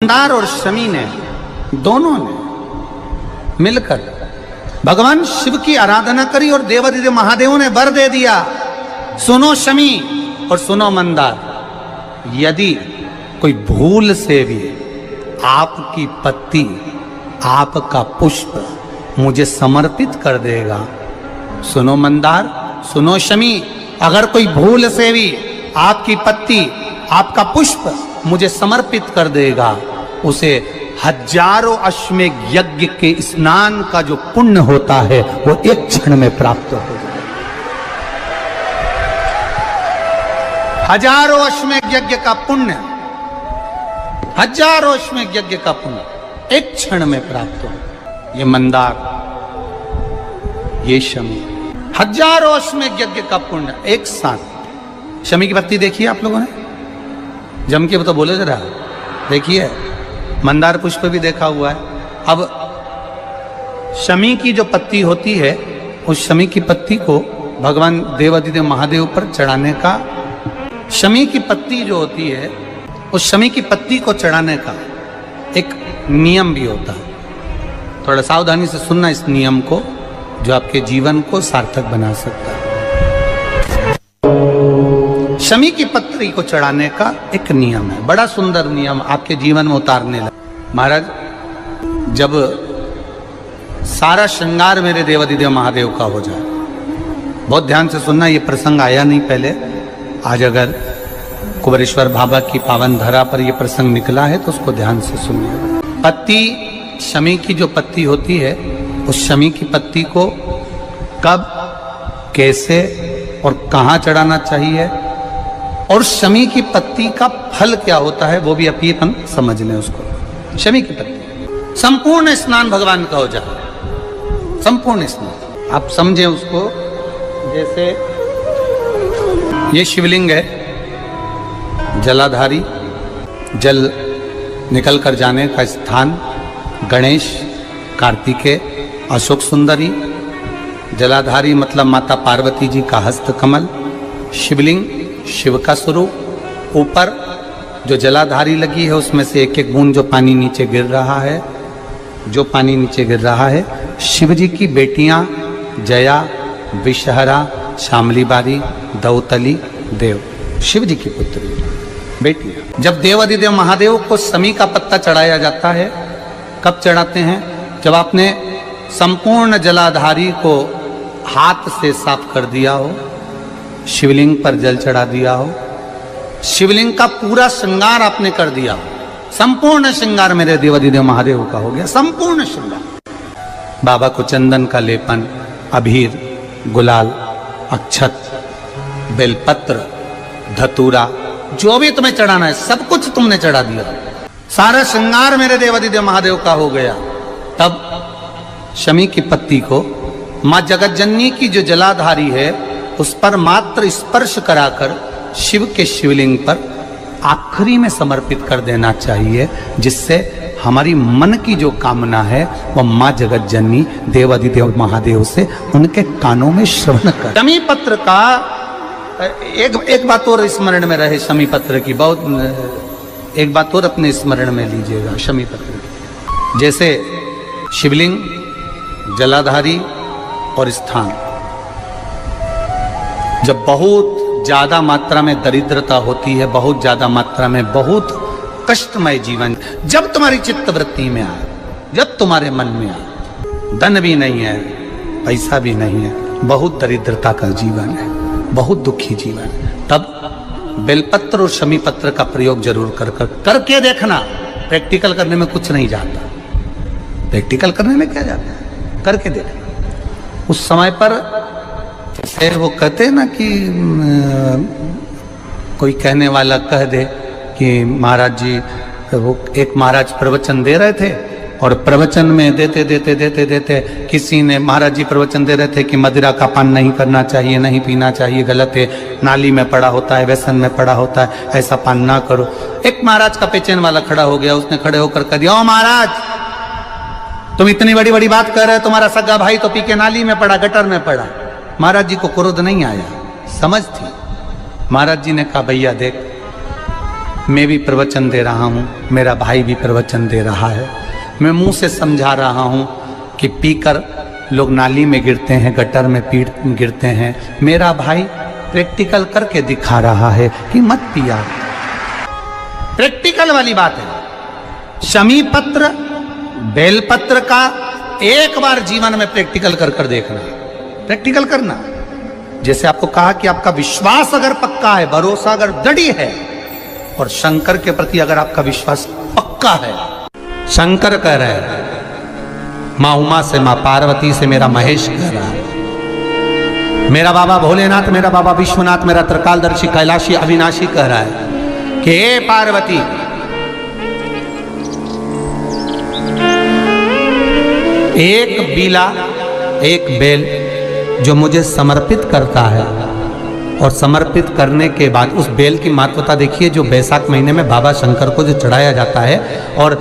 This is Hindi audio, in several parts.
मंदार और शमी ने दोनों ने मिलकर भगवान शिव की आराधना करी और देवादिदेव महादेव ने वर दे दिया, सुनो शमी और सुनो मंदार, यदि कोई भूल से भी आपकी पत्ती, आपका पुष्प मुझे समर्पित कर देगा, सुनो मंदार, सुनो शमी, अगर कोई भूल से भी आपकी पत्ती, आपका पुष्प मुझे समर्पित कर देगा, उसे हजारों अश्वमेध यज्ञ के स्नान का जो पुण्य होता है वो एक क्षण में प्राप्त हो जाए। हजारों अश्वमेध यज्ञ का पुण्य, हजारों अश्वमेध यज्ञ का पुण्य एक क्षण में प्राप्त हो। ये मंदार, ये शमी, हजारों अश्वमेध यज्ञ का पुण्य एक साथ। शमी की पत्ती देखिए आप लोगों ने, जम के तो बोले जरा, देखिए मंदार पुष्प भी देखा हुआ है। अब शमी की जो पत्ती होती है, उस शमी की पत्ती को भगवान देवादिदेव महादेव पर चढ़ाने का, शमी की पत्ती जो होती है उस शमी की पत्ती को चढ़ाने का एक नियम भी होता है। थोड़ा सावधानी से सुनना इस नियम को, जो आपके जीवन को सार्थक बना सकता है। शमी की पत्री को चढ़ाने का एक नियम है, बड़ा सुंदर नियम, आपके जीवन में उतारने लगा। महाराज, जब सारा श्रृंगार मेरे देवादिदेव महादेव का हो जाए, बहुत ध्यान से सुनना, ये प्रसंग आया नहीं पहले, आज अगर कुबेरेश्वर बाबा की पावन धरा पर यह प्रसंग निकला है तो उसको ध्यान से सुनिए। पत्ती, शमी की जो पत्ती होती है, उस शमी की पत्ती को कब, कैसे और कहाँ चढ़ाना चाहिए, और शमी की पत्ती का फल क्या होता है वो भी अभी अपन समझ लें उसको। शमी की पत्ती, संपूर्ण स्नान भगवान का हो जाए, संपूर्ण स्नान आप समझे उसको। जैसे ये शिवलिंग है, जलाधारी, जल निकल कर जाने का स्थान, गणेश, कार्तिकेय, अशोक सुंदरी, जलाधारी मतलब माता पार्वती जी का हस्त कमल, शिवलिंग शिव का स्वरूप, ऊपर जो जलाधारी लगी है उसमें से एक एक बूंद जो पानी नीचे गिर रहा है, जो पानी नीचे गिर रहा है, शिव जी की बेटियां जया, विषहरा, शामली बारी, दौतली, देव, शिव जी की पुत्री बेटियां। जब देवादिदेव महादेव को शमी का पत्ता चढ़ाया जाता है, कब चढ़ाते हैं, जब आपने संपूर्ण जलाधारी को हाथ से साफ कर दिया हो, शिवलिंग पर जल चढ़ा दिया हो, शिवलिंग का पूरा श्रृंगार आपने कर दिया हो, संपूर्ण श्रृंगार मेरे देवादिदेव महादेव का हो गया, संपूर्ण श्रृंगार। बाबा को चंदन का लेपन, अबीर, गुलाल, अक्षत, बेलपत्र, धतूरा, जो भी तुम्हें चढ़ाना है सब कुछ तुमने चढ़ा दिया, सारा श्रृंगार मेरे देवादिदेव महादेव का हो गया। तब शमी की पत्ती को मां जगत जननी की जो जलाधारी है उस पर मात्र स्पर्श कराकर शिव के शिवलिंग पर आखिरी में समर्पित कर देना चाहिए, जिससे हमारी मन की जो कामना है वो मां जगत जननी देवादिदेव महादेव से उनके कानों में श्रवण कर। शमी पत्र का एक बात और स्मरण में रहे, शमी पत्र की बहुत एक बात और अपने स्मरण में लीजिएगा। शमी पत्र की जैसे शिवलिंग, जलाधारी और स्थान, जब बहुत ज्यादा मात्रा में दरिद्रता होती है, बहुत ज्यादा मात्रा में बहुत कष्टमय जीवन, जब तुम्हारी चित्त वृत्ति में आए, जब तुम्हारे मन में आए, धन भी नहीं है, पैसा भी नहीं है, बहुत दरिद्रता का जीवन है, बहुत दुखी जीवन है, तब बेलपत्र और शमी पत्र का प्रयोग जरूर करके देखना। प्रैक्टिकल करने में कुछ नहीं जाता, प्रैक्टिकल करने में क्या जाता है, करके देखना। उस समय पर जैसे वो कहते हैं ना कि कोई कहने वाला कह दे कि महाराज जी, वो एक महाराज प्रवचन दे रहे थे और प्रवचन में देते देते देते देते किसी ने, महाराज जी प्रवचन दे रहे थे कि मदिरा का पान नहीं करना चाहिए, नहीं पीना चाहिए, गलत है, नाली में पड़ा होता है, व्यसन में पड़ा होता है, ऐसा पान ना करो। एक महाराज का पेचेन वाला खड़ा हो गया, उसने खड़े होकर कह दिया, ओ महाराज तुम इतनी बड़ी बड़ी बात कर रहे हो, तुम्हारा सगा भाई तो पी के नाली में पड़ा, गटर में पड़ा। महाराज जी को क्रोध नहीं आया, समझ थी। महाराज जी ने कहा, भैया देख, मैं भी प्रवचन दे रहा हूँ, मेरा भाई भी प्रवचन दे रहा है। मैं मुंह से समझा रहा हूँ कि पीकर लोग नाली में गिरते हैं, गटर में गिरते हैं। मेरा भाई प्रैक्टिकल करके दिखा रहा है कि मत पिया। प्रैक्टिकल वाली बात है। शमी पत्र, बेलपत्र का एक बार जीवन में प्रैक्टिकल कर देखना, प्रैक्टिकल करना। जैसे आपको कहा कि आपका विश्वास अगर पक्का है, भरोसा अगर दृढ़ है, और शंकर के प्रति अगर आपका विश्वास पक्का है, शंकर कह रहे हैं, मां उमा से, मां पार्वती से, मेरा महेश कह रहा है, मेरा बाबा भोलेनाथ, मेरा बाबा विश्वनाथ, मेरा त्रिकालदर्शी कैलाशी अविनाशी कह रहा है कि हे पार्वती, एक बीला, एक बेल जो मुझे समर्पित करता है, और समर्पित करने के बाद उस बेल की महत्वता देखिए, जो बैसाख महीने में बाबा शंकर को जो चढ़ाया जाता है, और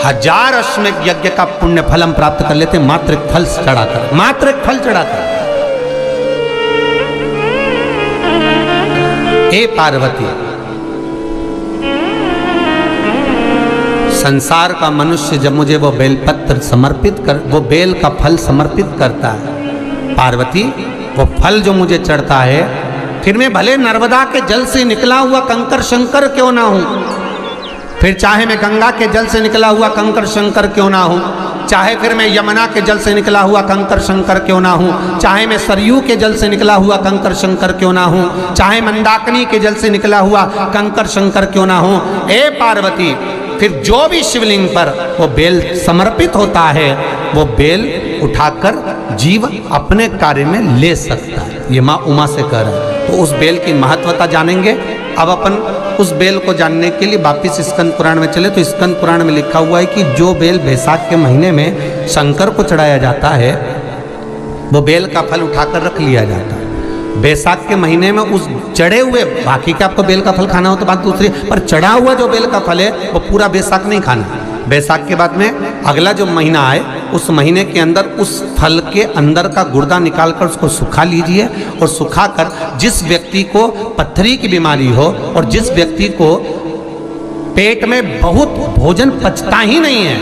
1000 अश्वमेध यज्ञ का पुण्य फल हम प्राप्त कर लेते हैं मात्र एक फल चढ़ाकर, मात्र एक फल चढ़ाकर। हे पार्वती, संसार का मनुष्य जब मुझे वो बेलपत्र समर्पित कर, वो बेल का फल समर्पित करता है, पार्वती वो फल जो मुझे चढ़ता है, फिर मैं भले नर्मदा के जल से निकला हुआ कंकर शंकर क्यों ना हूं, फिर चाहे मैं गंगा के जल से निकला हुआ कंकर शंकर क्यों ना हूं, चाहे फिर मैं यमुना के जल से निकला हुआ कंकर शंकर क्यों ना हूं, चाहे मैं सरयू के जल से निकला हुआ कंकर शंकर क्यों ना हूं, चाहे मंदाकिनी के जल से निकला हुआ कंकर शंकर क्यों ना हूं, ए पार्वती, फिर जो भी शिवलिंग पर वो बेल समर्पित होता है, वो बेल उठाकर जीव अपने कार्य में ले सकता है। ये माँ उमा से कह रहा है। तो उस बेल की महत्वता जानेंगे। अब अपन उस बेल को जानने के लिए वापिस स्कंद पुराण में चले, तो स्कंद पुराण में लिखा हुआ है कि जो बेल बैसाख के महीने में शंकर को चढ़ाया जाता है, वो बेल का फल उठाकर रख लिया जाता है। बैसाख के महीने में उस चढ़े हुए, बाकी के आपको बेल का फल खाना हो तो बात दूसरी, पर चढ़ा हुआ जो बेल का फल है वो पूरा बैसाख नहीं खाना। बैसाख के बाद में अगला जो महीना आए, उस महीने के अंदर उस फल के अंदर का गुर्दा निकालकर उसको सुखा लीजिए, और सुखाकर जिस व्यक्ति को पथरी की बीमारी हो और जिस व्यक्ति को पेट में बहुत भोजन पचता ही नहीं है,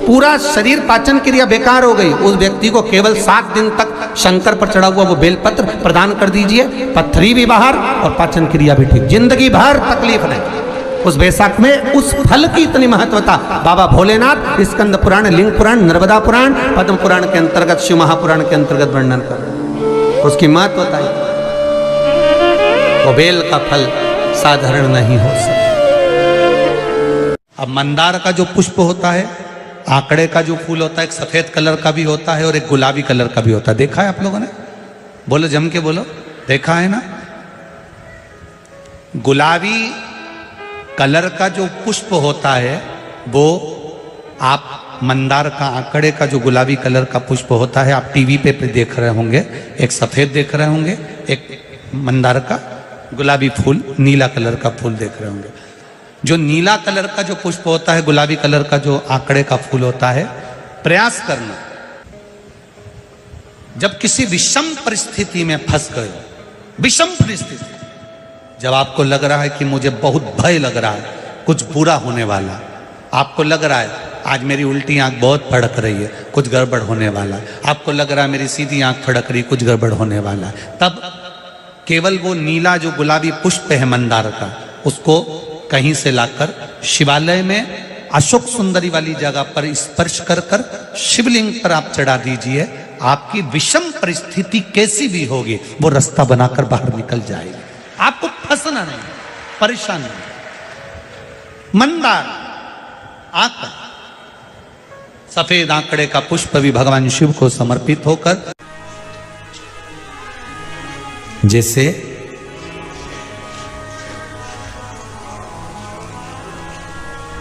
पूरा शरीर पाचन क्रिया बेकार हो गई, उस व्यक्ति को केवल 7 दिन तक शंकर पर चढ़ा हुआ वो बेलपत्र प्रदान कर दीजिए। पथरी भी बाहर और पाचन क्रिया भी ठीक, जिंदगी भर तकलीफ नहीं। उस बैसाख में उस फल की इतनी महत्वता बाबा भोलेनाथ स्कंद पुराण, लिंग पुराण, नर्मदा पुराण, पद्म पुराण के अंतर्गत, शिव महापुराण के अंतर्गत वर्णन कर, उसकी महत्वता है। वो बेल का फल साधारण नहीं हो सकता। अब मंदार का जो पुष्प होता है, आंकड़े का जो फूल होता है, एक सफेद कलर का भी होता है और एक गुलाबी कलर का भी होता है। देखा है आप लोगों ने? बोलो, जम के बोलो, देखा है ना? गुलाबी कलर का जो पुष्प होता है वो आप मंदार का, आंकड़े का जो गुलाबी कलर का पुष्प होता है, आप टीवी पे देख रहे होंगे, एक सफेद देख रहे होंगे, एक मंदार का गुलाबी फूल, नीला कलर का फूल देख रहे होंगे। जो नीला कलर का जो पुष्प होता है, गुलाबी कलर का जो आंकड़े का फूल होता है, प्रयास करना, जब किसी विषम परिस्थिति में फंस गए, विषम परिस्थिति, जब आपको लग रहा है कि मुझे बहुत भय लग रहा है, कुछ बुरा होने वाला, आपको लग रहा है आज मेरी उल्टी आंख बहुत फड़क रही है, कुछ गड़बड़ होने वाला है, आपको लग रहा है मेरी सीधी आंख फड़क रही, कुछ गड़बड़ होने वाला है, तब केवल वो नीला जो गुलाबी पुष्प है मंदार का, उसको कहीं से लाकर शिवालय में अशोक सुंदरी वाली जगह पर स्पर्श कर कर शिवलिंग पर आप चढ़ा दीजिए। आपकी विषम परिस्थिति कैसी भी होगी, वो रास्ता बनाकर बाहर निकल जाएगी, आपको फंसना नहीं, परेशान नहीं। मंदार आंकड़ा, सफेद आंकड़े का पुष्प भी भगवान शिव को समर्पित होकर, जैसे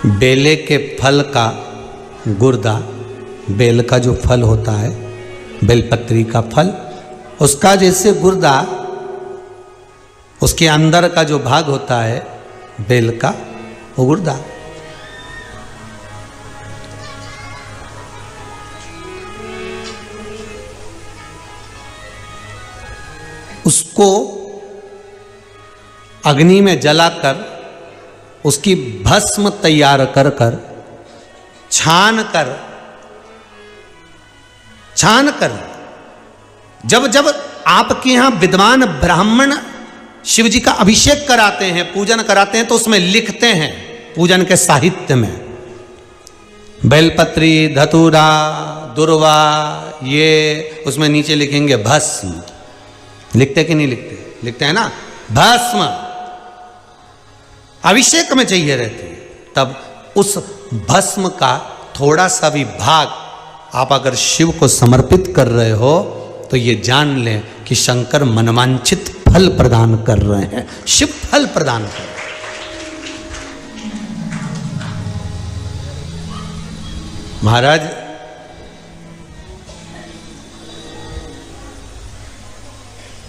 बेले के फल का गुर्दा, बेल का जो फल होता है, बेलपत्री का फल, उसका जैसे गुर्दा, उसके अंदर का जो भाग होता है बेल का, वो गुर्दा, उसको अग्नि में जलाकर उसकी भस्म तैयार कर कर छान कर जब जब आपके यहां विद्वान ब्राह्मण शिव जी का अभिषेक कराते हैं, पूजन कराते हैं, तो उसमें लिखते हैं पूजन के साहित्य में बेलपत्री, धतूरा, दुर्वा, ये उसमें नीचे लिखेंगे भस्म। लिखते कि नहीं लिखते? लिखते हैं ना, भस्म अभिषेक में चाहिए रहती है। तब उस भस्म का थोड़ा सा भी भाग आप अगर शिव को समर्पित कर रहे हो तो ये जान लें कि शंकर मनवांछित फल प्रदान कर रहे हैं, शिव फल प्रदान कर रहे हैं। महाराज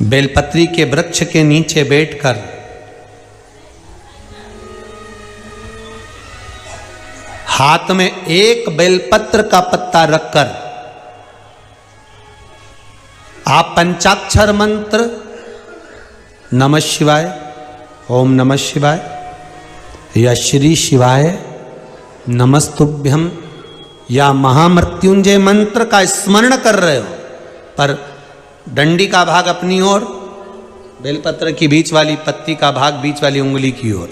बेलपत्री के वृक्ष के नीचे बैठकर हाथ में एक बेलपत्र का पत्ता रखकर आप पंचाक्षर मंत्र नमः शिवाय, ओम नमः शिवाय या श्री शिवाय नमस्तुभ्यम या महामृत्युंजय मंत्र का स्मरण कर रहे हो, पर डंडी का भाग अपनी ओर, बेलपत्र की बीच वाली पत्ती का भाग बीच वाली उंगली की ओर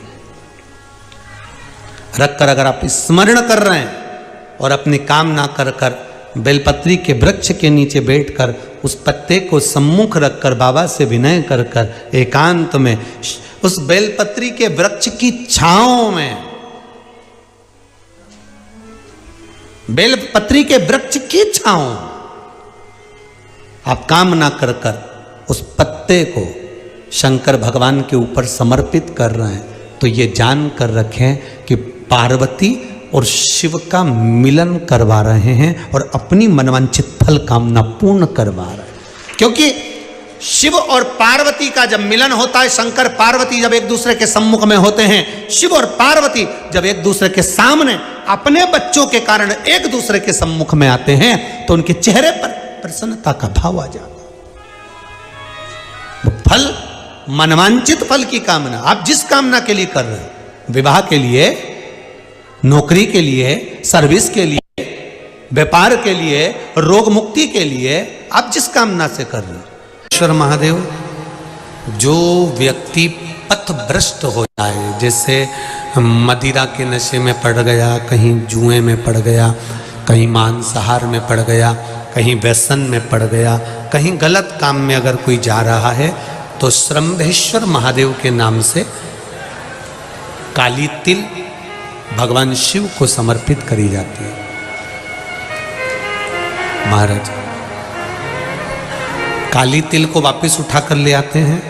रखकर अगर आप स्मरण कर रहे हैं और अपनी कामना कर कर बेलपत्री के वृक्ष के नीचे बैठकर उस पत्ते को सम्मुख रखकर बाबा से विनय कर कर एकांत में उस बेलपत्री के वृक्ष की छांव में, बेलपत्री के वृक्ष की छांव आप कामना कर कर उस पत्ते को शंकर भगवान के ऊपर समर्पित कर रहे हैं, तो ये जान कर रखें कि पार्वती और शिव का मिलन करवा रहे हैं और अपनी मनवांछित फल कामना पूर्ण करवा रहे हैं। क्योंकि शिव और पार्वती का जब मिलन होता है, शंकर पार्वती जब एक दूसरे के सम्मुख में होते हैं, शिव और पार्वती जब एक दूसरे के सामने अपने बच्चों के कारण एक दूसरे के सम्मुख में आते हैं, तो उनके चेहरे पर प्रसन्नता का भाव आ जाता है। फल, मनवांचित फल की कामना आप जिस कामना के लिए कर रहे हो, विवाह के लिए, नौकरी के लिए, सर्विस के लिए, व्यापार के लिए, रोग मुक्ति के लिए, आप जिस कामना से कर रहे हो, ईश्वर महादेव, जो व्यक्ति पथभ्रष्ट हो जाए, जैसे मदिरा के नशे में पड़ गया, कहीं जुए में पड़ गया, कहीं मांसाहार में पड़ गया, कहीं व्यसन में पड़ गया, कहीं गलत काम में अगर कोई जा रहा है, तो श्रंभेश्वर महादेव के नाम से काली तिल भगवान शिव को समर्पित करी जाती है। महाराज काली तिल को वापस उठा कर ले आते हैं।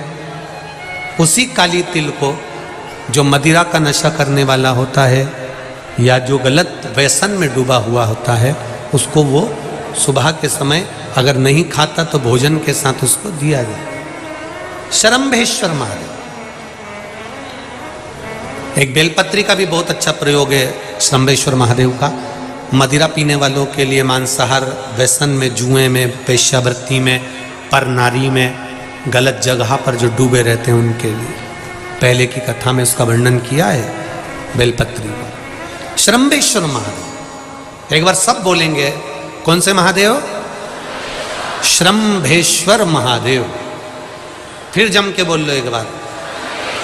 उसी काली तिल को जो मदिरा का नशा करने वाला होता है या जो गलत व्यसन में डूबा हुआ होता है, उसको वो सुबह के समय अगर नहीं खाता तो भोजन के साथ उसको दिया जाए। श्रंभेश्वर महादेव, एक बेलपत्री का भी बहुत अच्छा प्रयोग है श्रंभेश्वर महादेव का। मदिरा पीने वालों के लिए, मांसाहार, व्यसन में, जुए में, वेश्यावृत्ति में, पर नारी में, गलत जगह पर जो डूबे रहते हैं उनके लिए, पहले की कथा में उसका वर्णन किया है बेलपत्री का। श्रंभेश्वर महादेव, एक बार सब बोलेंगे, कौन से महादेव? श्रंभेश्वर महादेव। फिर जम के बोल लो एक बार,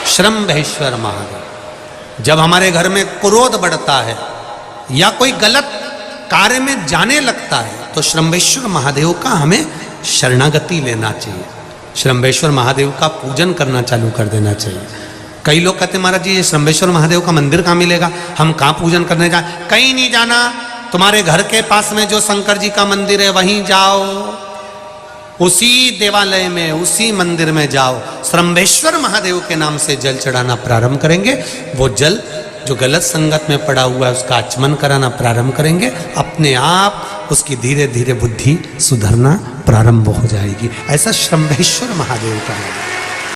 श्रंभेश्वर महादेव। जब हमारे घर में क्रोध बढ़ता है या कोई गलत कार्य में जाने लगता है, तो श्रंभेश्वर महादेव का हमें शरणागति लेना चाहिए, श्रंभेश्वर महादेव का पूजन करना चालू कर देना चाहिए। कई लोग कहते हैं महाराज जी ये श्रंभेश्वर महादेव का मंदिर कहाँ मिलेगा, हम कहाँ पूजन करने जाए? कहीं नहीं जाना, तुम्हारे घर के पास में जो शंकर जी का मंदिर है वहीं जाओ, उसी देवालय में, उसी मंदिर में जाओ, श्रंभेश्वर महादेव के नाम से जल चढ़ाना प्रारंभ करेंगे। वो जल जो गलत संगत में पड़ा हुआ है उसका आचमन कराना प्रारंभ करेंगे, अपने आप उसकी धीरे धीरे बुद्धि सुधरना प्रारंभ हो जाएगी। ऐसा श्रंभेश्वर महादेव का है।